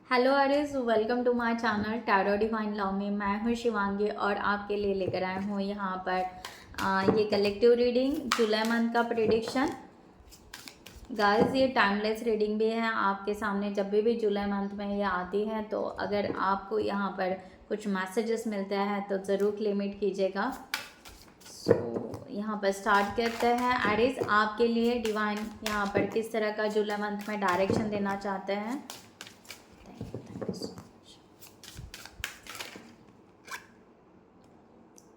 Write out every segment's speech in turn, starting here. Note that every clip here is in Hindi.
Hello Aries, welcome to my channel tarot divine love में। मैं हूँ शिवांगी और आपके लिए लेकर आए हूँ यहाँ पर ये कलेक्टिव रीडिंग जुलाई मंथ का प्रिडिक्शन। गाइस, ये टाइमलेस रीडिंग भी है आपके सामने। जब भी जुलाई मंथ में ये आती है तो अगर आपको यहाँ पर कुछ मैसेजेस मिलते हैं तो ज़रूर क्लेमिट कीजिएगा। सो यहाँ पर स्टार्ट करते हैं। एरिस, आपके लिए डिवाइन यहाँ पर किस तरह का जुलाई मंथ में डायरेक्शन देना चाहते हैं।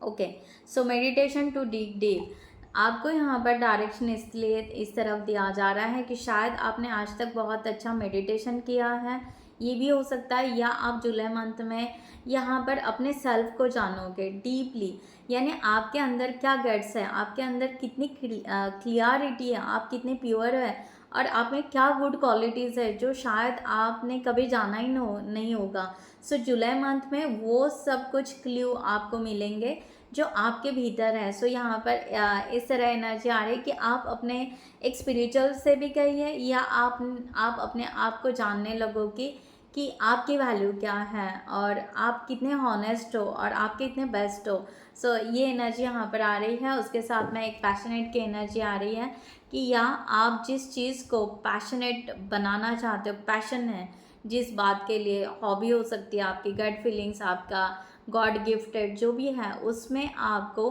Okay, so meditation to deep deep. आपको यहाँ पर डायरेक्शन इसलिए इस तरफ दिया जा रहा है कि शायद आपने आज तक बहुत अच्छा मेडिटेशन किया है, ये भी हो सकता है, या आप जुलाई मंथ में यहाँ पर अपने सेल्फ को जानोगे डीपली। यानी आपके अंदर क्या गट्स है, आपके अंदर कितनी क्लियरिटी है, आप कितने प्योर है और आप में क्या गुड क्वालिटीज़ है जो शायद आपने कभी जाना ही नहीं होगा। सो जुलाई मंथ में वो सब कुछ क्ल्यू आपको मिलेंगे जो आपके भीतर है। सो यहाँ पर इस तरह एनर्जी आ रही है कि आप अपने एक स्पिरिचुअल से भी कहिए या आप अपने आप को जानने लगोगे कि आपकी वैल्यू क्या है और आप कितने हॉनेस्ट हो और आप कितने बेस्ट हो। सो ये एनर्जी यहाँ पर आ रही है। उसके साथ में एक पैशनेट की एनर्जी आ रही है कि या आप जिस चीज़ को पैशनेट बनाना चाहते हो, पैशन है जिस बात के लिए, हॉबी हो सकती है आपकी, गट फीलिंग्स, आपका गॉड गिफ्टेड जो भी है, उसमें आपको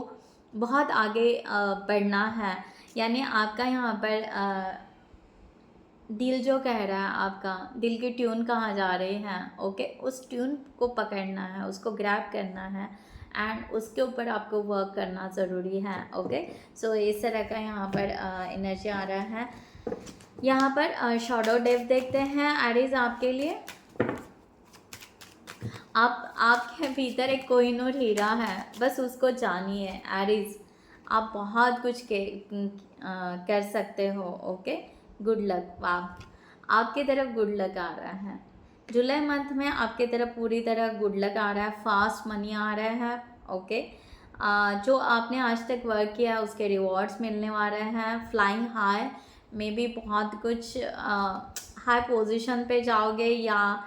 बहुत आगे बढ़ना है। यानी आपका यहाँ पर दिल जो कह रहा है, आपका दिल की ट्यून कहाँ जा रही है, ओके, उस ट्यून को पकड़ना है, उसको ग्रैब करना है एंड उसके ऊपर आपको वर्क करना ज़रूरी है। ओके, सो इस तरह का यहाँ पर एनर्जी आ रहा है। यहाँ पर शैडो डेप्थ देखते हैं एरीज आपके लिए। आपके भीतर एक कोहिनूर हीरा है, बस उसको जानिए एरीज। आप बहुत कुछ कर सकते हो। Okay, good luck. वाह, आपकी तरफ गुड लक आ रहा है जुलाई मंथ में, आपकी तरफ पूरी तरह गुड लक आ रहा है, फास्ट मनी आ रहा है। ओके, जो आपने आज तक वर्क किया उसके रिवॉर्ड्स मिलने वाले हैं। फ्लाइंग हाई में भी बहुत कुछ हाई पोजीशन पे जाओगे या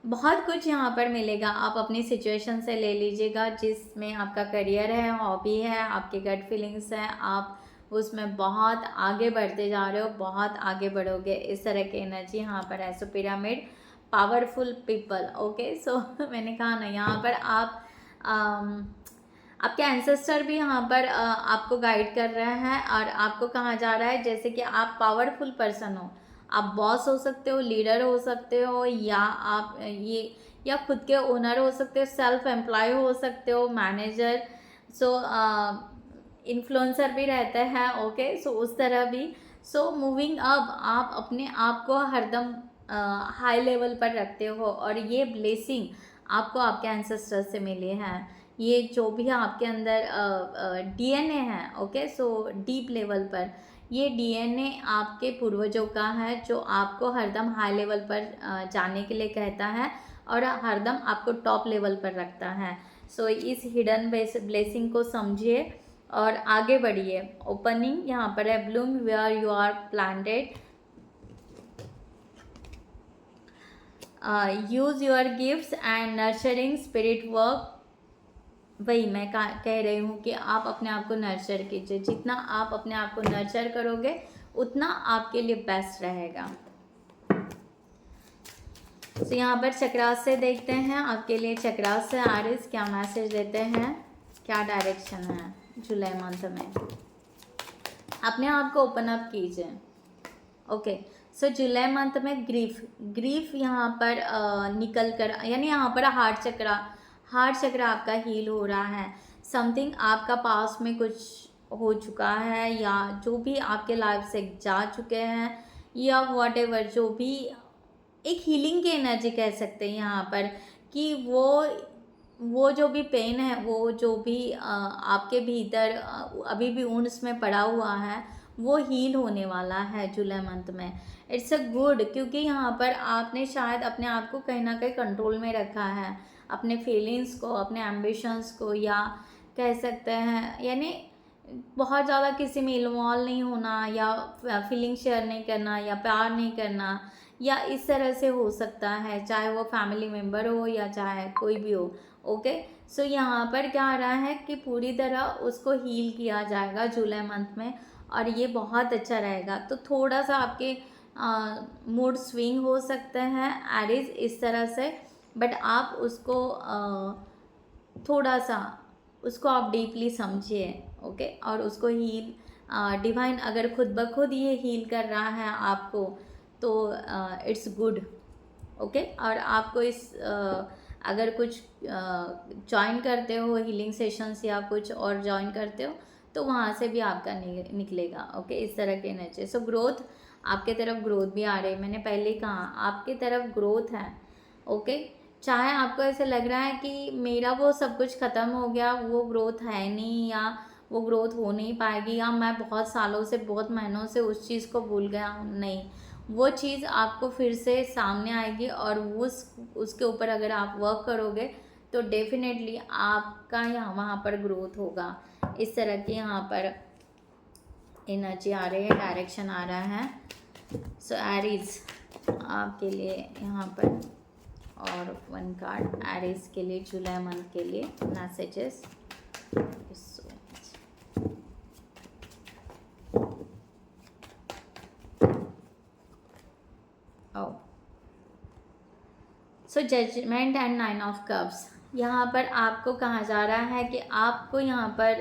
बहुत कुछ यहाँ पर मिलेगा। आप अपनी सिचुएशन से ले लीजिएगा जिसमें आपका करियर है, हॉबी है, आपके गट फीलिंग्स है, आप उसमें बहुत आगे बढ़ते जा रहे हो, बहुत आगे बढ़ोगे। इस तरह की एनर्जी यहाँ पर है। सो पिरामिड, पावरफुल पीपल। ओके, सो मैंने कहा ना, यहाँ पर आप आपके एंसेस्टर भी यहाँ पर आपको गाइड कर रहे हैं और आपको कहा जा रहा है जैसे कि आप पावरफुल पर्सन हो। आप बॉस हो सकते हो, लीडर हो सकते हो, या आप या खुद के ओनर हो सकते हो, सेल्फ एम्प्लॉय हो सकते हो, मैनेजर। सो इन्फ्लुएंसर भी रहते हैं। ओके, सो उस तरह भी। सो मूविंग अप, आप अपने आप को हरदम हाई लेवल पर रखते हो और ये ब्लेसिंग आपको आपके एंसेस्टर से मिली है। ये जो भी आपके अंदर डीएनए है, ओके, सो डीप लेवल पर ये डीएनए आपके पूर्वजों का है जो आपको हरदम हाई लेवल पर जाने के लिए कहता है और हरदम आपको टॉप लेवल पर रखता है। सो इस हिडन ब्लेसिंग को समझिए और आगे बढ़िए। ओपनिंग यहाँ पर है, bloom where you are planted, use your gifts and nurturing spirit work. वही मैं कह रही हूँ कि आप अपने आप को नर्चर कीजिए। जितना आप अपने आप को नर्चर करोगे उतना आपके लिए बेस्ट रहेगा। तो यहाँ पर चक्रास से देखते हैं आपके लिए। चक्रास से आरिस क्या मैसेज देते हैं, क्या डायरेक्शन है जुलाई मंथ में। अपने आप को ओपन अप कीजिए। ओके, सो जुलाई मंथ में ग्रीफ यहाँ पर निकल कर, यानी यहाँ पर हार्ट चक्र आपका हील हो रहा है। समथिंग आपका पास में कुछ हो चुका है या जो भी आपके लाइफ से जा चुके हैं या व्हाटएवर, जो भी एक हीलिंग की एनर्जी कह सकते हैं यहाँ पर कि वो जो भी पेन है, वो जो भी आपके भीतर अभी भी वुंड्स में पड़ा हुआ है, वो हील होने वाला है जुलाई मंथ में। इट्स अ गुड, क्योंकि यहाँ पर आपने शायद अपने आप को कहीं ना कहीं कंट्रोल में रखा है, अपने फीलिंग्स को, अपने एम्बिशंस को, या कह सकते हैं यानी बहुत ज़्यादा किसी में इन्वॉल्व नहीं होना या फीलिंग शेयर नहीं करना या प्यार नहीं करना या इस तरह से हो सकता है, चाहे वो फैमिली मेम्बर हो या चाहे कोई भी हो। ओके, सो यहाँ पर क्या आ रहा है कि पूरी तरह उसको हील किया जाएगा जुलाई मंथ में, और ये बहुत अच्छा रहेगा। तो थोड़ा सा आपके मूड स्विंग हो सकते हैं एरीज इस तरह से, बट आप उसको थोड़ा सा उसको आप डीपली समझिए। ओके, और उसको हील डिवाइन अगर खुद ब खुद ये हील कर रहा है आपको, तो इट्स गुड। ओके, और आपको इस अगर कुछ ज्वाइन करते हो हीलिंग सेशंस या कुछ और ज्वाइन करते हो, तो वहाँ से भी आपका निकलेगा। ओके, इस तरह के एनर्जी। सो ग्रोथ, आपके तरफ ग्रोथ भी आ रही है, मैंने पहले ही कहा आपके तरफ ग्रोथ है। ओके, चाहे आपको ऐसे लग रहा है कि मेरा वो सब कुछ ख़त्म हो गया, वो ग्रोथ है नहीं, या वो ग्रोथ हो नहीं पाएगी, या मैं बहुत सालों से, बहुत महीनों से उस चीज़ को भूल गया हूँ, नहीं, वो चीज़ आपको फिर से सामने आएगी, और उसके ऊपर अगर आप वर्क करोगे तो डेफिनेटली आपका यहाँ वहाँ पर ग्रोथ होगा। इस तरह की यहाँ पर एनर्जी आ रही है, डायरेक्शन आ रहा है। सो एरीज आपके लिए यहाँ पर, और वन कार्ड एरीज के लिए जुलाई मंथ के लिए messages. So judgement and 9 of cups, यहाँ पर आपको कहा जा रहा है कि आपको यहाँ पर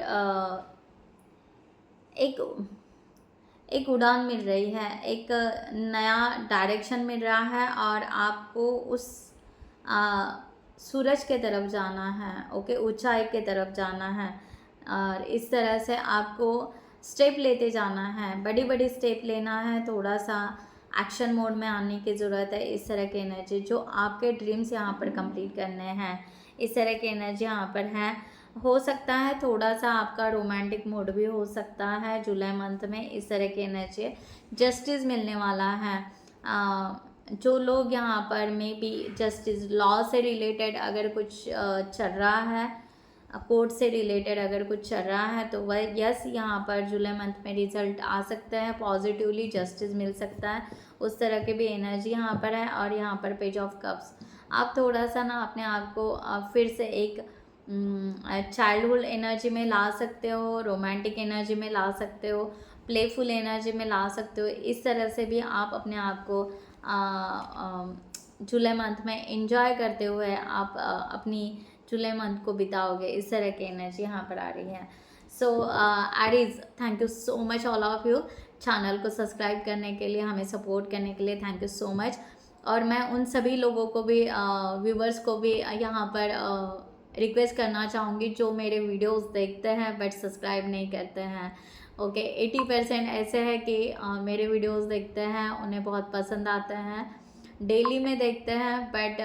एक उड़ान मिल रही है, एक नया डायरेक्शन मिल रहा है, और आपको उस सूरज के तरफ जाना है। ओके, ऊंचाई के तरफ जाना है, और इस तरह से आपको स्टेप लेते जाना है, बड़ी बड़ी स्टेप लेना है, थोड़ा सा एक्शन मोड में आने की ज़रूरत है। इस तरह की एनर्जी, जो आपके ड्रीम्स यहाँ पर कंप्लीट करने हैं, इस तरह की एनर्जी यहाँ पर है। हो सकता है थोड़ा सा आपका रोमांटिक मूड भी हो सकता है जुलाई मंथ में, इस तरह की एनर्जी। जस्टिस मिलने वाला है। जो लोग यहाँ पर मे बी जस्टिस, लॉ से रिलेटेड अगर कुछ चल रहा है, कोर्ट से रिलेटेड अगर कुछ चल रहा है, तो वह यस, यहाँ पर जुलाई मंथ में रिजल्ट आ सकता है, पॉजिटिवली जस्टिस मिल सकता है, उस तरह की भी एनर्जी यहाँ पर है। और यहाँ पर पेज ऑफ कप्स, आप थोड़ा सा ना अपने आप को फिर से एक चाइल्डहुड एनर्जी में ला सकते हो, रोमांटिक एनर्जी में ला सकते हो, प्लेफुल एनर्जी में ला सकते हो। इस तरह से भी आप अपने आप को जुलाई मंथ में एंजॉय करते हुए आप अपनी जुलाई मंथ को बिताओगे। इस तरह की एनर्जी यहाँ पर आ रही है। सो Aries, thank you so much all of you, channel को सब्सक्राइब करने के लिए, हमें सपोर्ट करने के लिए थैंक यू सो मच। और मैं उन सभी लोगों को भी, व्यूवर्स को भी यहाँ पर रिक्वेस्ट करना चाहूँगी जो मेरे वीडियोस देखते हैं बट सब्सक्राइब नहीं करते हैं। ओके, 80% ऐसे है कि मेरे वीडियोस देखते हैं, उन्हें बहुत पसंद आते हैं, डेली में देखते हैं, बट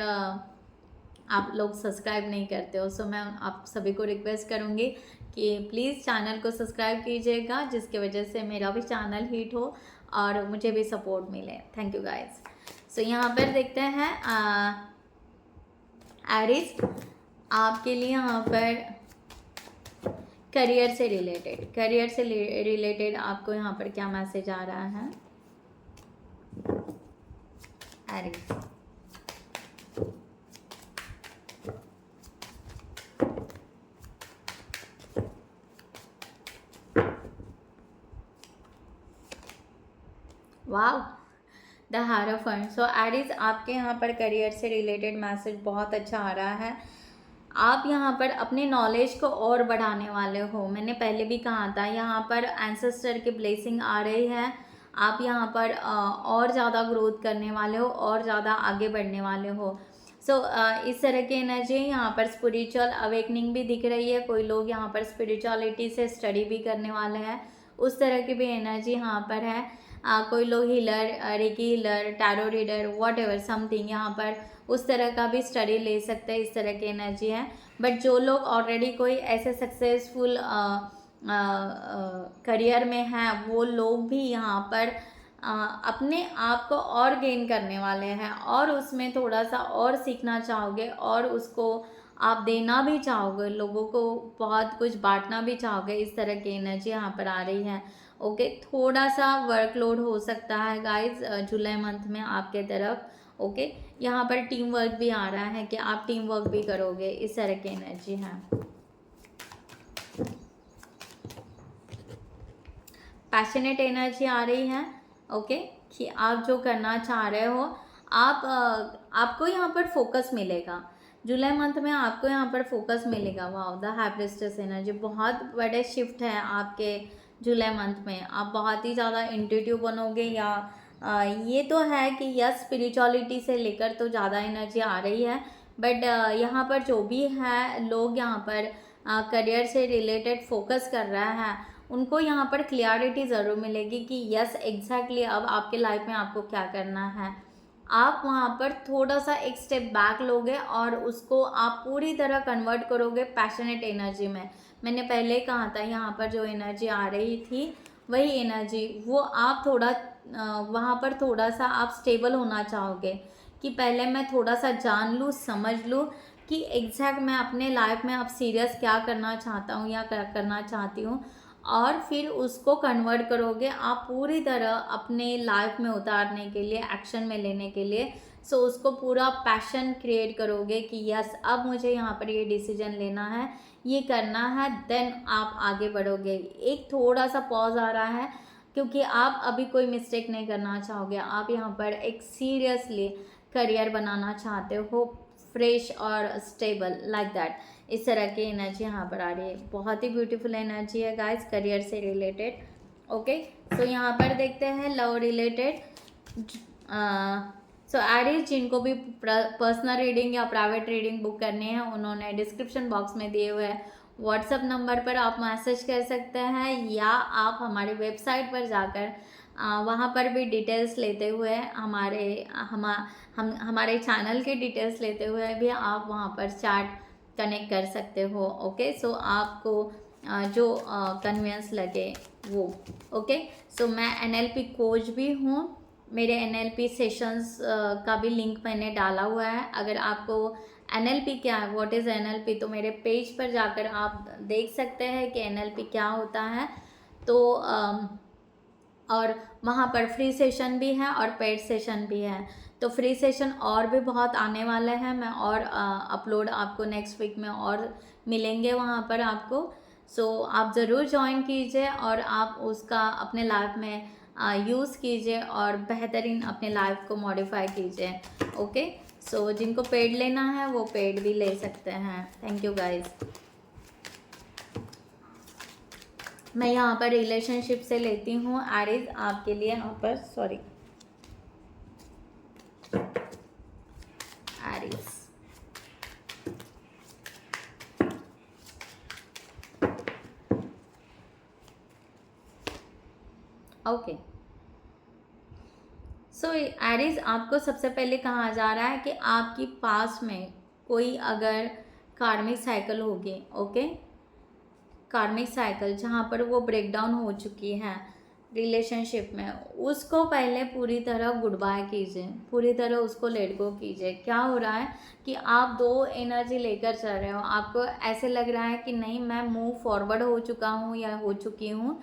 आप लोग सब्सक्राइब नहीं करते हो। सो मैं आप सभी को रिक्वेस्ट करूँगी कि प्लीज़ चैनल को सब्सक्राइब कीजिएगा, जिसकी वजह से मेरा भी चैनल हिट हो और मुझे भी सपोर्ट मिले। Thank you guys. सो यहाँ पर देखते हैं एरीज आपके लिए यहाँ पर करियर से रिलेटेड आपको यहाँ पर क्या मैसेज आ रहा है Aries. Wow, the hierophant. So Aries आपके यहाँ पर करियर से रिलेटेड मैसेज बहुत अच्छा आ रहा है। आप यहाँ पर अपने नॉलेज को और बढ़ाने वाले हो। मैंने पहले भी कहा था, यहाँ पर एंसेस्टर की ब्लेसिंग आ रही है। आप यहाँ पर और ज़्यादा ग्रोथ करने वाले हो और ज़्यादा आगे बढ़ने वाले हो। सो इस तरह की एनर्जी यहाँ पर स्पिरिचुअल अवेकनिंग भी दिख रही है। कोई लोग यहाँ पर स्पिरिचुअलिटी से स्टडी भी करने वाले हैं, उस तरह की भी एनर्जी यहाँ पर है। कोई लोग healer, recce healer, tarot reader, what ever something, यहाँ पर उस तरह का भी स्टडी ले सकते हैं। इस तरह की एनर्जी है। बट जो लोग ऑलरेडी कोई ऐसे सक्सेसफुल करियर में हैं, वो लोग भी यहाँ पर अपने आप को और गेन करने वाले हैं, और उसमें थोड़ा सा और सीखना चाहोगे, और उसको आप देना भी चाहोगे, लोगों को बहुत कुछ बांटना भी चाहोगे। इस तरह की एनर्जी यहाँ पर आ रही है। ओके। थोड़ा सा वर्कलोड हो सकता है गाइज जुलाई मंथ में आपके तरफ, ओके। यहाँ पर टीम वर्क भी आ रहा है कि आप टीम वर्क भी करोगे, इस तरह की एनर्जी है। पैशनेट एनर्जी आ रही है, ओके, कि आप जो करना चाह रहे हो आपको यहाँ पर फोकस मिलेगा जुलाई मंथ में, आपको यहाँ पर फोकस मिलेगा। Wow, the high priestess energy, बहुत बड़े शिफ्ट है आपके जुलाई मंथ में। आप बहुत ही ज़्यादा इंट्यूटिव बनोगे, या ये तो है कि यस स्पिरिचुअलिटी से लेकर तो ज़्यादा एनर्जी आ रही है, बट यहाँ पर जो भी है लोग यहाँ पर करियर से रिलेटेड फोकस कर रहा है, उनको यहाँ पर क्लियरिटी ज़रूर मिलेगी कि यस एग्जैक्टली अब आपके लाइफ में आपको क्या करना है। आप वहाँ पर थोड़ा सा एक स्टेप बैक लोगे और उसको आप पूरी तरह कन्वर्ट करोगे पैशनेट एनर्जी में। मैंने पहले कहा था यहाँ पर जो एनर्जी आ रही थी वही एनर्जी, वो आप थोड़ा वहाँ पर थोड़ा सा आप स्टेबल होना चाहोगे कि पहले मैं थोड़ा सा जान लूँ, समझ लूँ कि एग्जैक्ट मैं अपने लाइफ में अब सीरियस क्या करना चाहता हूँ या क्या करना चाहती हूँ, और फिर उसको कन्वर्ट करोगे आप पूरी तरह अपने लाइफ में उतारने के लिए, एक्शन में लेने के लिए। सो उसको पूरा पैशन क्रिएट करोगे कि यस अब मुझे यहाँ पर ये डिसीजन लेना है, ये करना है, देन आप आगे बढ़ोगे। एक थोड़ा सा पॉज आ रहा है क्योंकि आप अभी कोई मिस्टेक नहीं करना चाहोगे, आप यहाँ पर एक सीरियसली करियर बनाना चाहते हो, फ्रेश और स्टेबल लाइक दैट। इस तरह की एनर्जी यहाँ पर आ रही है, बहुत ही ब्यूटीफुल एनर्जी है गाइस करियर से रिलेटेड, ओके। सो यहाँ पर देखते हैं लव रिलेटेड। सो एरीज जिनको भी पर्सनल रीडिंग या प्राइवेट रीडिंग बुक करनी है, उन्होंने डिस्क्रिप्शन बॉक्स में दिए हुए व्हाट्सएप नंबर पर आप मैसेज कर सकते हैं, या आप हमारे वेबसाइट पर जाकर वहाँ पर भी डिटेल्स लेते हुए हमारे चैनल के डिटेल्स लेते हुए भी आप वहाँ पर चैट कनेक्ट कर सकते हो, ओके। सो आपको जो कन्वीनियंस लगे वो, ओके। सो मैं NLP कोच भी हूँ, मेरे NLP सेशंस का भी लिंक मैंने डाला हुआ है। अगर आपको NLP क्या है, व्हाट इज़ NLP, तो मेरे पेज पर जाकर आप देख सकते हैं कि NLP क्या होता है। तो और वहाँ पर फ्री सेशन भी है और पेड सेशन भी है। तो फ्री सेशन और भी बहुत आने वाले हैं, मैं और अपलोड आपको नेक्स्ट वीक में और मिलेंगे वहाँ पर आपको। सो आप ज़रूर ज्वाइन कीजिए और आप उसका अपने लाइफ में यूज़ कीजिए और बेहतरीन अपने लाइफ को मॉडिफाई कीजिए, ओके। सो जिनको पेड लेना है वो पेड भी ले सकते हैं। Thank you guys. मैं यहाँ पर रिलेशनशिप से लेती हूँ एरीज आपके लिए, यहाँ पर सॉरी एरीज, ओके। सो एरीज आपको सबसे पहले कहा जा रहा है कि आपकी पास में कोई अगर कार्मिक साइकिल होगी, ओके, कार्मिक साइकिल जहाँ पर वो ब्रेक डाउन हो चुकी है रिलेशनशिप में, उसको पहले पूरी तरह गुड बाय कीजिए, पूरी तरह उसको लेट गो कीजिए। क्या हो रहा है कि आप दो एनर्जी लेकर चल रहे हो, आपको ऐसे लग रहा है कि नहीं मैं मूव फॉरवर्ड हो चुका हूँ या हो चुकी हूँ,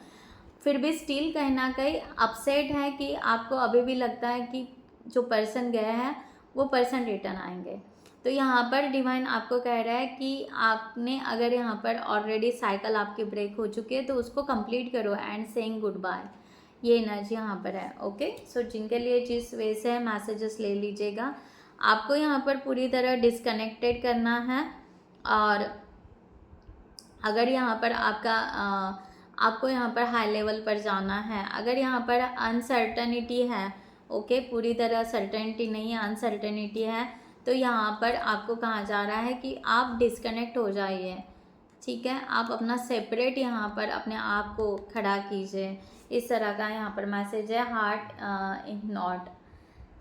फिर भी स्टिल कहीं ना कहीं अपसेट है कि आपको अभी भी लगता है कि जो पर्सन गए हैं वो पर्सन रिटर्न आएंगे। तो यहाँ पर डिवाइन आपको कह रहा है कि आपने अगर यहाँ पर ऑलरेडी साइकिल आपकी ब्रेक हो चुकी है तो उसको कंप्लीट करो एंड सेइंग गुड बाय, ये एनर्जी यहाँ पर है, ओके। सो जिनके लिए जिस वे से है मैसेजेस ले लीजिएगा। आपको यहाँ पर पूरी तरह डिसकनेक्टेड करना है, और अगर यहाँ पर आपको यहाँ पर हाई लेवल पर जाना है, अगर यहाँ पर अनसर्टनिटी है, ओके, पूरी तरह सर्टेनिटी नहीं है, अनसर्टेनिटी है, तो यहाँ पर आपको कहा जा रहा है कि आप डिस्कनेक्ट हो जाइए, ठीक है। आप अपना सेपरेट यहाँ पर अपने आप को खड़ा कीजिए, इस तरह का यहाँ पर मैसेज है। Heart in not,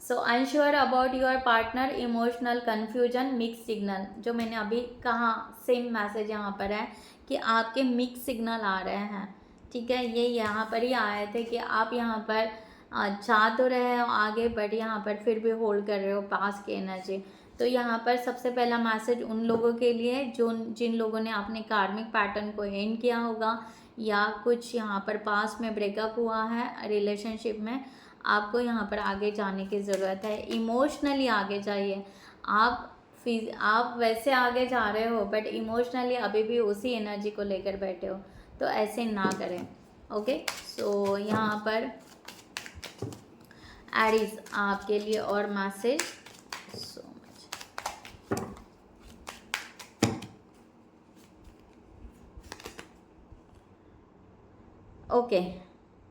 so unsure about your partner, emotional confusion, mix signal, जो मैंने अभी कहा सेम मैसेज यहाँ पर है कि आपके मिक्स सिग्नल आ रहे हैं, ठीक है। ये यहाँ पर ही आए थे कि आप यहाँ पर चाह तो रहे हो आगे, बट यहाँ पर फिर भी होल्ड कर रहे हो पास की एनर्जी। तो यहाँ पर सबसे पहला मैसेज उन लोगों के लिए जो जिन लोगों ने अपने कार्मिक पैटर्न को एंड किया होगा, या कुछ यहाँ पर पास में ब्रेकअप हुआ है रिलेशनशिप में, आपको यहाँ पर आगे जाने की ज़रूरत है। इमोशनली आगे जाइए। आप वैसे आगे जा रहे हो बट इमोशनली अभी भी उसी एनर्जी को लेकर बैठे हो, तो ऐसे ना करें। ओके, सो यहाँ पर एरीज आपके लिए और मैसेज सो मच। ओके,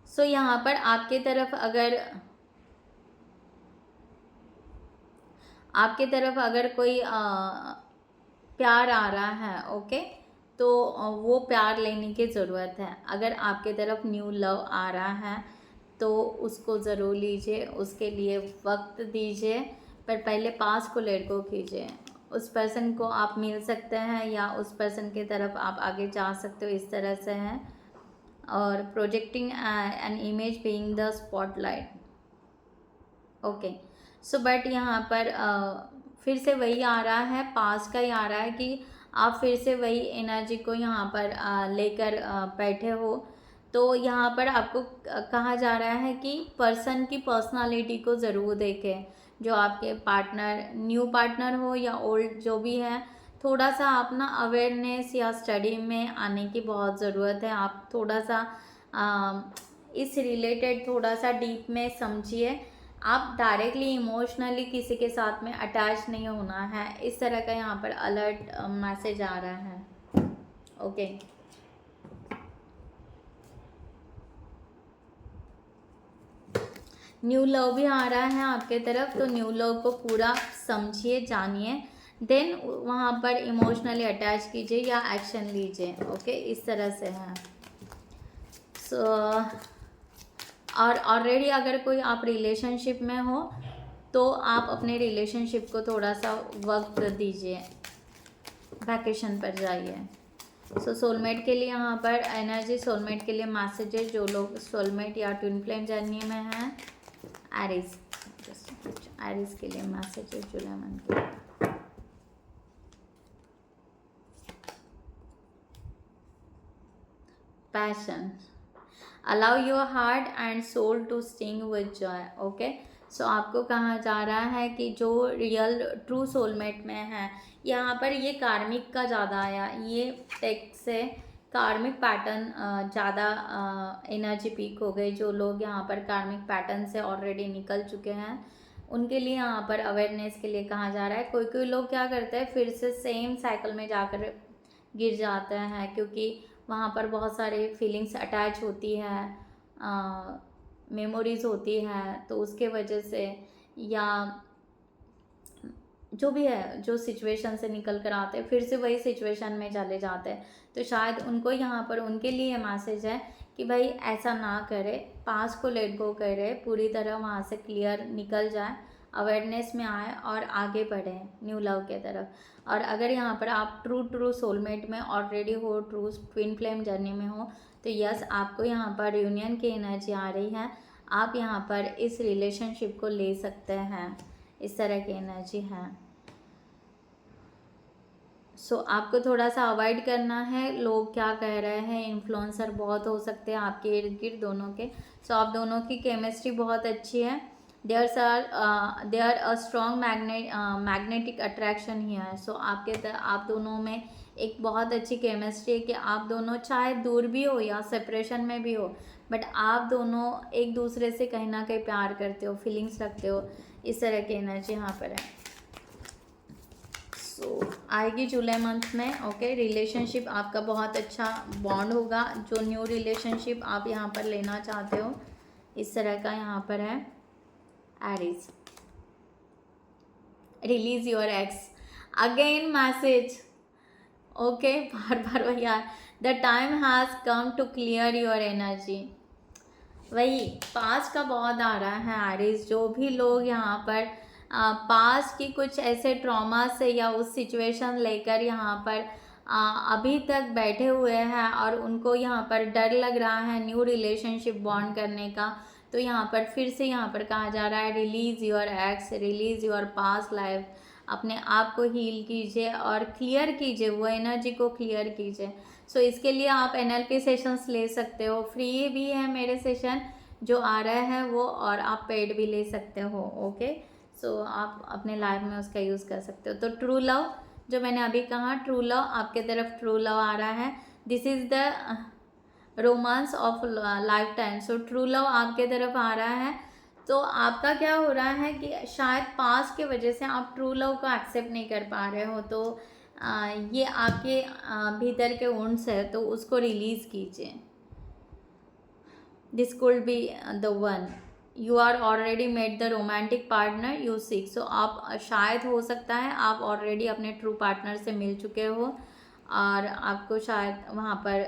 सो यहाँ पर आपके तरफ अगर कोई प्यार आ रहा है, ओके, तो वो प्यार लेने की ज़रूरत है। अगर आपके तरफ न्यू लव आ रहा है तो उसको ज़रूर लीजिए, उसके लिए वक्त दीजिए, पर पहले पास को लेट गो कीजिए। उस पर्सन को आप मिल सकते हैं या उस पर्सन की तरफ आप आगे जा सकते हो, इस तरह से है। और projecting an image being the spotlight. Okay, so but यहाँ पर फिर से वही आ रहा है, पास का ही आ रहा है कि आप फिर से वही एनर्जी को यहाँ पर लेकर बैठे हो। तो यहाँ पर आपको कहा जा रहा है कि पर्सन की पर्सनालिटी को ज़रूर देखें। जो आपके पार्टनर, न्यू पार्टनर हो या ओल्ड जो भी है, थोड़ा सा आप ना अवेयरनेस या स्टडी में आने की बहुत ज़रूरत है। आप थोड़ा सा इस रिलेटेड थोड़ा सा डीप में समझिए। आप डायरेक्टली इमोशनली किसी के साथ में अटैच नहीं होना है, इस तरह का यहाँ पर अलर्ट मैसेज आ रहा है। ओके, न्यू लव भी आ रहा है आपके तरफ, तो न्यू लव को पूरा समझिए, जानिए, देन वहाँ पर इमोशनली अटैच कीजिए या एक्शन लीजिए। ओके, इस तरह से है। सो और ऑलरेडी अगर कोई आप रिलेशनशिप में हो तो आप अपने रिलेशनशिप को थोड़ा सा वक्त दीजिए, वैकेशन पर जाइए। सो सोलमेट के लिए यहाँ पर एनर्जी, सोलमेट के लिए मैसेजेस, जो लोग सोलमेट या ट्विन फ्लेम जर्नी में हैं। एरीज के लिए मैसेजेस जुलाई मंथ के। Passion, allow your heart and soul to sting with joy. Okay, so आपको कहा जा रहा है कि जो रियल ट्रू सोलमेट में है, यहाँ पर ये कार्मिक का ज़्यादा आया, ये टेक्स्ट से कार्मिक पैटर्न ज़्यादा एनर्जी पीक हो गई। जो लोग यहाँ पर कार्मिक पैटर्न से ऑलरेडी निकल चुके हैं, उनके लिए यहाँ पर अवेयरनेस के लिए कहा जा रहा है। कोई कोई लोग क्या करते हैं, फिर से सेम साइकिल में जाकर गिर जाते हैं, क्योंकि वहाँ पर बहुत सारे फीलिंग्स अटैच होती है, मेमोरीज होती है, तो उसके वजह से या जो भी है, जो सिचुएशन से निकल कर आते हैं फिर से वही सिचुएशन में चले जाते हैं। तो शायद उनको यहाँ पर उनके लिए मैसेज है कि भाई ऐसा ना करे, पास को लेट गो करे, पूरी तरह वहाँ से क्लियर निकल जाए, अवेयरनेस में आए और आगे बढ़े न्यू लव के तरफ। और अगर यहाँ पर आप ट्रू सोलमेट में ऑलरेडी हो, ट्रू ट्विन फ्लेम जर्नी में हो, तो यस, आपको यहाँ पर यूनियन की एनर्जी आ रही है। आप यहाँ पर इस रिलेशनशिप को ले सकते हैं, इस तरह की एनर्जी है। सो आपको थोड़ा सा अवॉइड करना है लोग क्या कह रहे हैं। इन्फ्लुएंसर बहुत हो सकते हैं आपके इर्द गिर्द दोनों के। सो आप दोनों की केमिस्ट्री बहुत अच्छी है। There a strong magnetic attraction ही है। सो आप दोनों में एक बहुत अच्छी केमिस्ट्री है कि आप दोनों चाहे दूर भी हो या सेपरेशन में भी हो, बट आप दोनों एक दूसरे से कहीं ना कहीं प्यार करते हो, फीलिंग्स रखते हो, इस तरह की एनर्जी यहाँ पर है। सो आएगी जुलाई मंथ में। ओके, रिलेशनशिप आपका बहुत अच्छा बॉन्ड होगा। जो न्यू रिलेशनशिप आप यहाँ पर लेना चाहते हो, इस तरह का यहाँ पर है। Aries, release your ex, again message. Okay, बार बार वही यार, the time has come to clear your energy. वही पास का बहुत आ रहा है एरीज। जो भी लोग यहाँ पर पास की कुछ ऐसे ट्रॉमा से या उस सिचुएशन लेकर यहाँ पर अभी तक बैठे हुए हैं और उनको यहाँ पर डर लग रहा है न्यू रिलेशनशिप बॉन्ड करने का, तो यहाँ पर फिर से यहाँ पर कहा जा रहा है release your x, release your past life. अपने आप को हील कीजिए और क्लियर कीजिए, वो एनर्जी को क्लियर कीजिए। सो इसके लिए आप NLP सेशंस ले सकते हो, फ्री भी है मेरे सेशन जो आ रहा है वो, और आप पेड भी ले सकते हो। ओके, सो आप अपने लाइफ में उसका यूज़ कर सकते हो। तो ट्रू लव जो मैंने अभी कहा, ट्रू लव आपके तरफ ट्रू लव आ रहा है, this is the romance of life time. So true love आपके तरफ आ रहा है। तो आपका क्या हो रहा है कि शायद पास के वजह से आप ट्रू लव को एक्सेप्ट नहीं कर पा रहे हो, तो ये आपके भीतर के वुंड्स है, तो उसको रिलीज़ कीजिए। This could be the one, you are already made the romantic partner you seek. So आप शायद हो सकता है आप ऑलरेडी अपने ट्रू पार्टनर से मिल चुके हो और आपको शायद वहाँ पर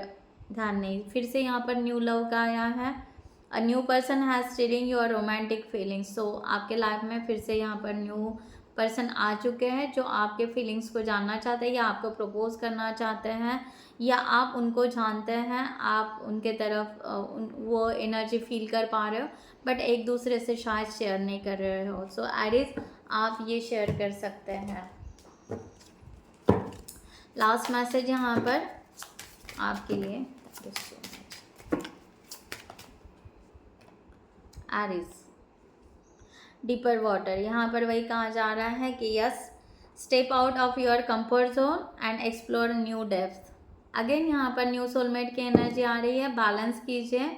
ध्यान नहीं। फिर से यहाँ पर न्यू लव का आया है, a new person has stirring your romantic feelings. So आपके लाइफ में फिर से यहाँ पर न्यू पर्सन आ चुके हैं जो आपके फीलिंग्स को जानना चाहते हैं या आपको प्रपोज करना चाहते हैं, या आप उनको जानते हैं, आप उनके तरफ वो एनर्जी फील कर पा रहे हो, बट एक दूसरे से शायद शेयर नहीं कर रहे हो। सो एरिस आप ये शेयर कर सकते हैं। लास्ट मैसेज यहाँ पर आपके लिए, एरिस डीपर वाटर, यहाँ पर वही कहा जा रहा है कि yes, step out of your comfort zone and explore new depth. Again यहाँ पर न्यू सोलमेट की एनर्जी आ रही है, बैलेंस कीजिए।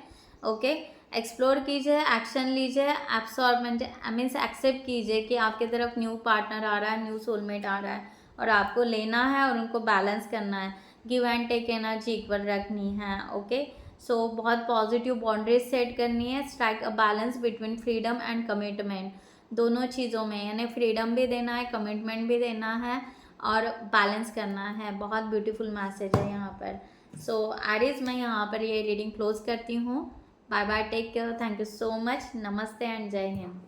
ओके, एक्सप्लोर कीजिए, एक्शन लीजिए, एब्सॉर्ब मीन्स एक्सेप्ट कीजिए कि आपकी तरफ न्यू पार्टनर आ रहा है, न्यू सोलमेट आ रहा है, और आपको लेना है और उनको बैलेंस करना है। Give and take energy equal रखनी है। ओके, सो बहुत पॉजिटिव बाउंड्रीज सेट करनी है, strike a balance between freedom and commitment, दोनों चीज़ों में, यानी फ्रीडम भी देना है, कमिटमेंट भी देना है, और बैलेंस करना है। बहुत ब्यूटीफुल मैसेज है यहाँ पर। सो एरिस मैं यहाँ पर ये रीडिंग क्लोज करती हूँ। Bye bye, take care, thank you so much, नमस्ते एंड जय हिंद।